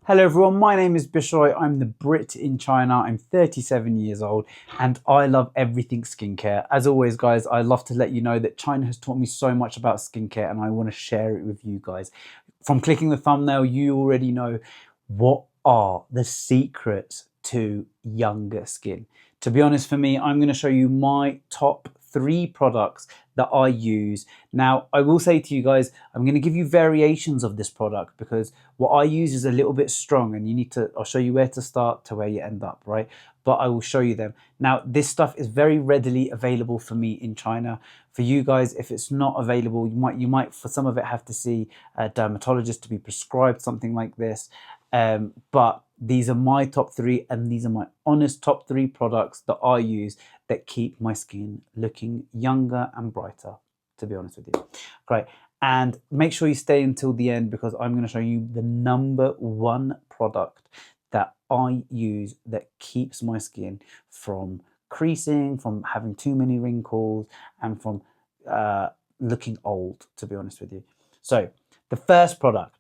Hello everyone, my name is Bishoy. I'm the Brit in China. I'm 37 years old and I love everything skincare. As always guys, I love to let you know that China has taught me so much about skincare and I want to share it with you guys. From clicking the thumbnail, you already know what are the secrets to younger skin. To be honest, for me, I'm going to show you my top 3 products that I use. Now, I will say to you guys, I'm going to give you variations of this product because what I use is a little bit strong and I'll show you where to start to where you end up, right? But I will show you them. Now, this stuff is very readily available for me in China. For you guys, if it's not available, you might for some of it have to see a dermatologist to be prescribed something like this. But these are my top 3 and these are my honest top 3 products that I use that keep my skin looking younger and brighter, to be honest with you. Great. And make sure you stay until the end because I'm going to show you the #1 product that I use that keeps my skin from creasing, from having too many wrinkles, and from looking old, to be honest with you. So the first product,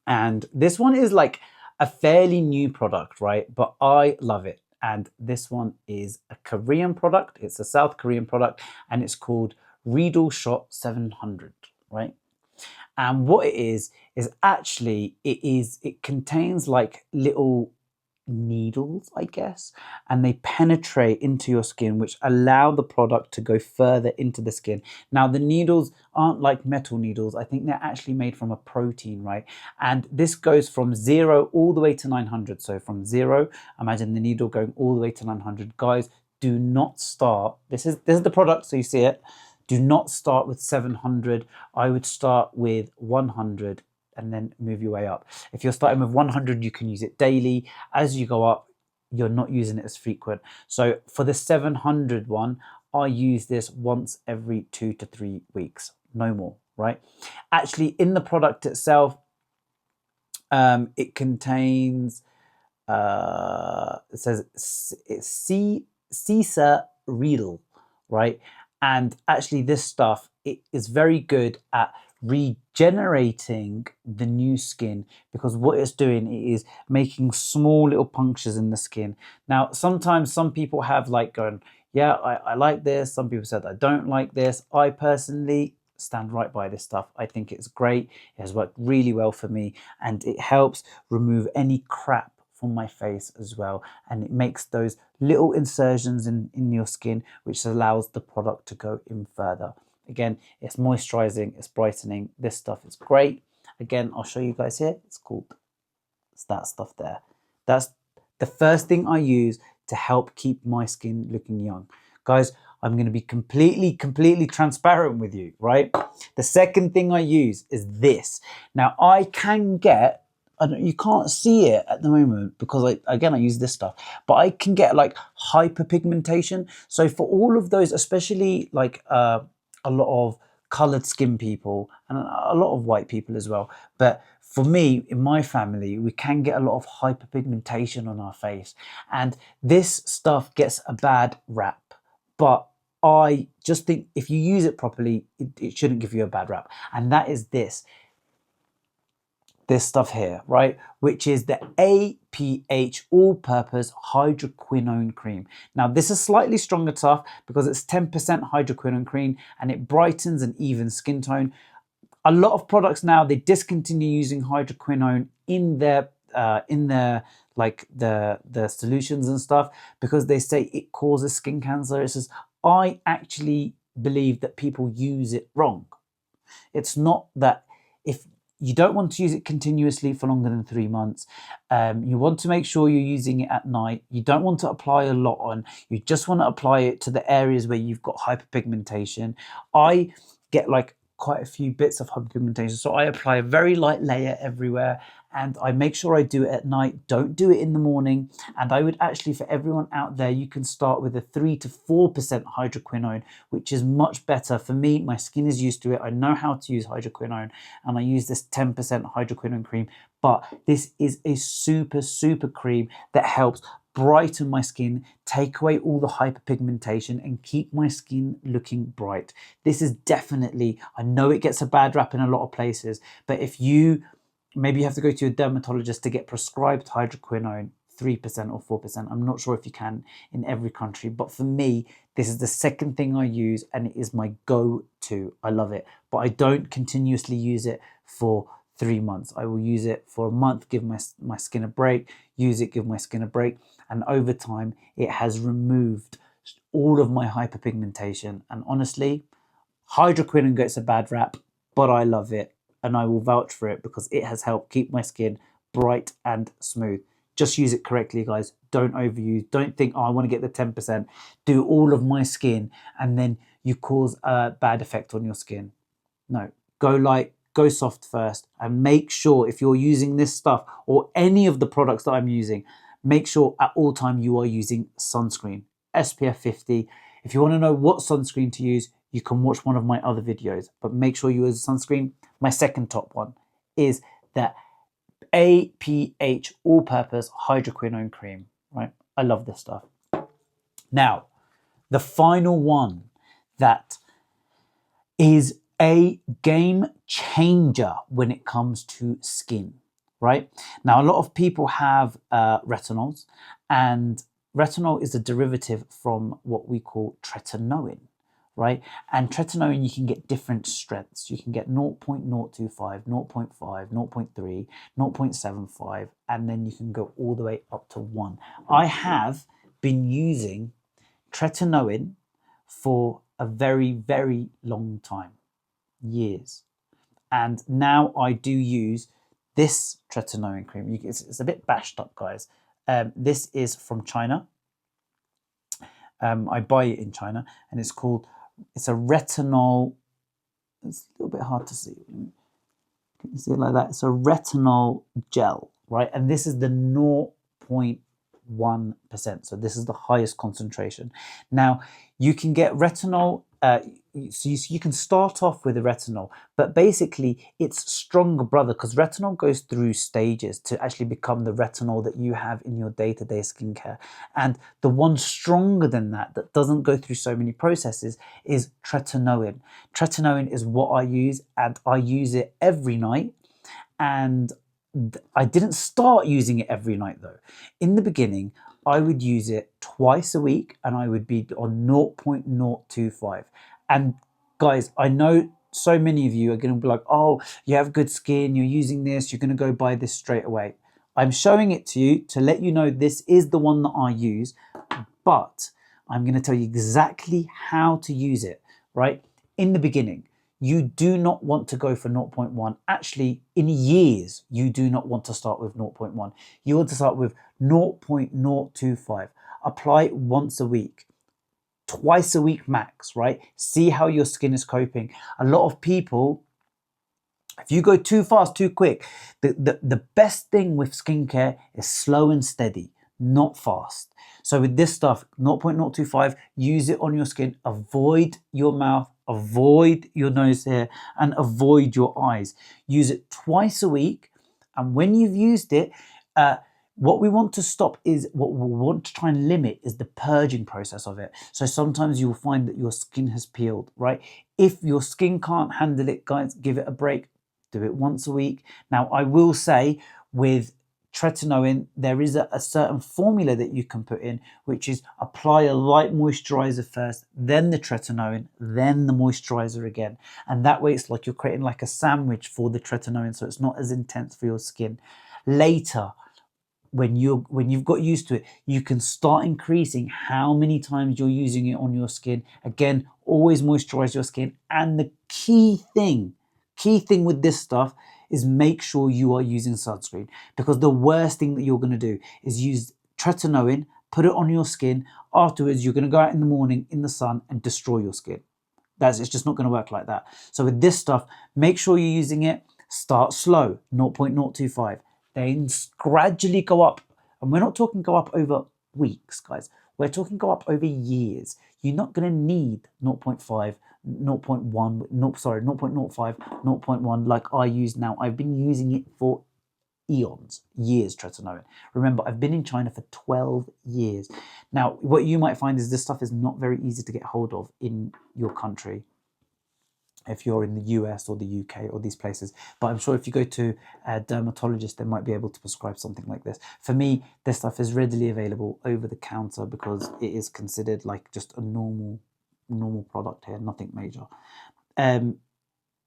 and this one is like a fairly new product, right? But I love it. And this one is a Korean product. It's a South Korean product and it's called Riedle Shop 700, right? And what it is actually, it contains like little needles, I guess, and they penetrate into your skin, which allow the product to go further into the skin. Now, the needles aren't like metal needles. I think they're actually made from a protein, right? And this goes from 0 all the way to 900. So from 0, imagine the needle going all the way to 900. Guys, do not start. This is the product, so you see it. Do not start with 700. I would start with 100 and then move your way up. If you're starting with 100, you can use it daily. As you go up, you're not using it as frequent. So for the 700 one, I use this once every 2 to 3 weeks, no more, right? Actually, in the product itself, it contains, it says it's Cesa Riedle, right? And actually this stuff, it is very good at regenerating the new skin because what it's doing is making small little punctures in the skin. Now, sometimes some people have like going, yeah, I like this. Some people said I don't like this. I personally stand right by this stuff. I think it's great. It has worked really well for me and it helps remove any crap from my face as well, and it makes those little insertions in your skin, which allows the product to go in further. Again, it's moisturizing, it's brightening. This stuff is great. Again, I'll show you guys here. It's that stuff there. That's the first thing I use to help keep my skin looking young. Guys, I'm going to be completely transparent with you, right? The second thing I use is this. Now, I can get, you can't see it at the moment because I use this stuff, but I can get like hyperpigmentation. So for all of those, especially like a lot of colored skin people and a lot of white people as well. But for me, in my family, we can get a lot of hyperpigmentation on our face. And this stuff gets a bad rap. But I just think if you use it properly, it shouldn't give you a bad rap. And that is this stuff here, right? Which is the APH All-Purpose Hydroquinone Cream. Now, this is slightly stronger stuff because it's 10% hydroquinone cream and it brightens an even skin tone. A lot of products now, they discontinue using hydroquinone in their like the solutions and stuff because they say it causes skin cancer. It says, I actually believe that people use it wrong. It's not that if you don't want to use it continuously for longer than 3 months. You want to make sure you're using it at night. You don't want to apply a lot on. You just want to apply it to the areas where you've got hyperpigmentation. I get like quite a few bits of hyperpigmentation, so I apply a very light layer everywhere and I make sure I do it at night. Don't do it in the morning. And I would actually, for everyone out there, you can start with a 3 to 4% hydroquinone, which is much better. For me, my skin is used to it. I know how to use hydroquinone and I use this 10% hydroquinone cream, but this is a super cream that helps brighten my skin, take away all the hyperpigmentation and keep my skin looking bright. This is definitely, I know it gets a bad rap in a lot of places, but if you maybe you have to go to your dermatologist to get prescribed hydroquinone 3% or 4%. I'm not sure if you can in every country, but for me, this is the second thing I use and it is my go-to. I love it, but I don't continuously use it for 3 months. I will use it for a month, give my skin a break, use it, give my skin a break. And over time, it has removed all of my hyperpigmentation. And honestly, hydroquinone gets a bad rap, but I love it and I will vouch for it because it has helped keep my skin bright and smooth. Just use it correctly, guys. Don't overuse. Don't think, oh, I want to get the 10%. Do all of my skin and then you cause a bad effect on your skin. No, go light, go soft first, and make sure if you're using this stuff or any of the products that I'm using, make sure at all time you are using sunscreen, SPF 50. If you want to know what sunscreen to use, you can watch one of my other videos, but make sure you use sunscreen. My second top one is the APH all-purpose hydroquinone cream, right? I love this stuff. Now, the final one that is a game changer when it comes to skin, right? Now, a lot of people have retinols, and retinol is a derivative from what we call tretinoin, right? And tretinoin, you can get different strengths. You can get 0.025, 0.5, 0.3, 0.75, and then you can go all the way up to 1. I have been using tretinoin for a very, very long time, years. And now I do use this tretinoin cream. It's a bit bashed up, guys. This is from China. I buy it in China, and it's a retinol. It's a little bit hard to see. Can you see it like that? It's a retinol gel, right? And this is the 0.1%. So this is the highest concentration. Now, you can get retinol, so you can start off with a retinol, but basically it's stronger brother because retinol goes through stages to actually become the retinol that you have in your day-to-day skincare. And the one stronger than that doesn't go through so many processes is tretinoin. Tretinoin is what I use, and I use it every night. And I didn't start using it every night though. In the beginning, I would use it twice a week and I would be on 0.025. And guys, I know so many of you are going to be like, oh, you have good skin, you're using this, you're going to go buy this straight away. I'm showing it to you to let you know this is the one that I use, but I'm going to tell you exactly how to use it, right? In the beginning, you do not want to go for 0.1. Actually, in years, you do not want to start with 0.1. You want to start with 0.025. Apply it once a week, twice a week max, right? See how your skin is coping. A lot of people, if you go too fast, too quick, the best thing with skincare is slow and steady, not fast. So with this stuff, 0.025, use it on your skin, avoid your mouth, avoid your nose hair, and avoid your eyes. Use it twice a week. And when you've used it, what we want to stop is, what we want to try and limit is the purging process of it. So sometimes you'll find that your skin has peeled, right? If your skin can't handle it, guys, give it a break. Do it once a week. Now, I will say with tretinoin, there is a certain formula that you can put in, which is apply a light moisturizer first, then the tretinoin, then the moisturizer again. And that way it's like you're creating like a sandwich for the tretinoin, so it's not as intense for your skin. Later, when you've got used to it, you can start increasing how many times you're using it on your skin. Again, always moisturize your skin. And the key thing with this stuff is make sure you are using sunscreen, because the worst thing that you're going to do is use tretinoin, put it on your skin. Afterwards, you're going to go out in the morning in the sun and destroy your skin. It's just not going to work like that. So with this stuff, make sure you're using it. Start slow, 0.025. Then gradually go up. And we're not talking go up over weeks, guys. We're talking go up over years. You're not going to need 0.5, 0.1, 0.05, 0.1 like I use now. I've been using it for eons, years, tretinoin. Remember, I've been in China for 12 years. Now, what you might find is this stuff is not very easy to get hold of in your country. if you're in the US or the UK or these places. But I'm sure if you go to a dermatologist, they might be able to prescribe something like this. For me, this stuff is readily available over the counter because it is considered like just a normal product here, nothing major.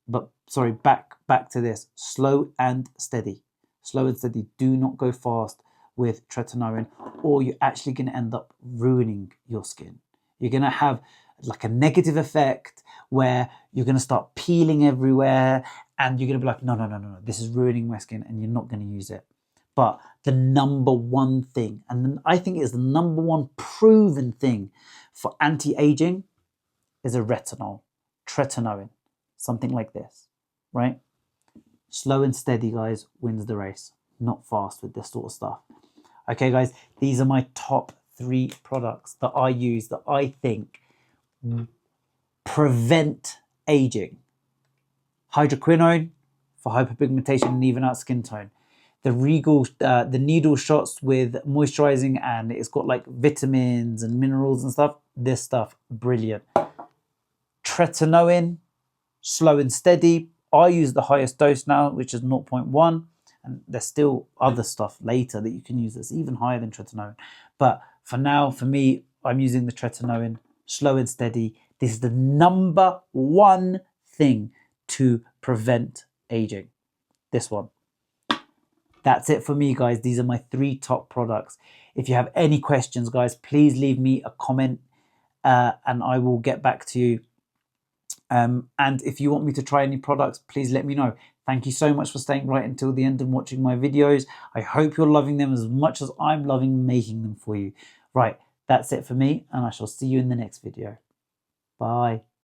But sorry, back to this. Slow and steady. Slow and steady. Do not go fast with tretinoin, or you're actually going to end up ruining your skin. You're going to have like a negative effect where you're going to start peeling everywhere, and you're going to be like, no, this is ruining my skin, and you're not going to use it. But the number one thing, and I think it's the number one proven thing for anti-aging, is a tretinoin, something like this, right? Slow and steady, guys, wins the race. Not fast with this sort of stuff. Okay, guys, these are my top 3 products that I use that I think prevent aging. Hydroquinone for hyperpigmentation and even out skin tone. The the needle shots with moisturizing, and it's got like vitamins and minerals and stuff. This stuff, brilliant. Tretinoin, slow and steady. I use the highest dose now, which is 0.1. And there's still other stuff later that you can use that's even higher than tretinoin. But for now, for me, I'm using the tretinoin, slow and steady. This is the number one thing to prevent aging. This one. That's it for me, guys. These are my 3 top products. If you have any questions, guys, please leave me a comment and I will get back to you. And if you want me to try any products, please let me know. Thank you so much for staying right until the end and watching my videos. I hope you're loving them as much as I'm loving making them for you. Right, that's it for me, and I shall see you in the next video. Bye.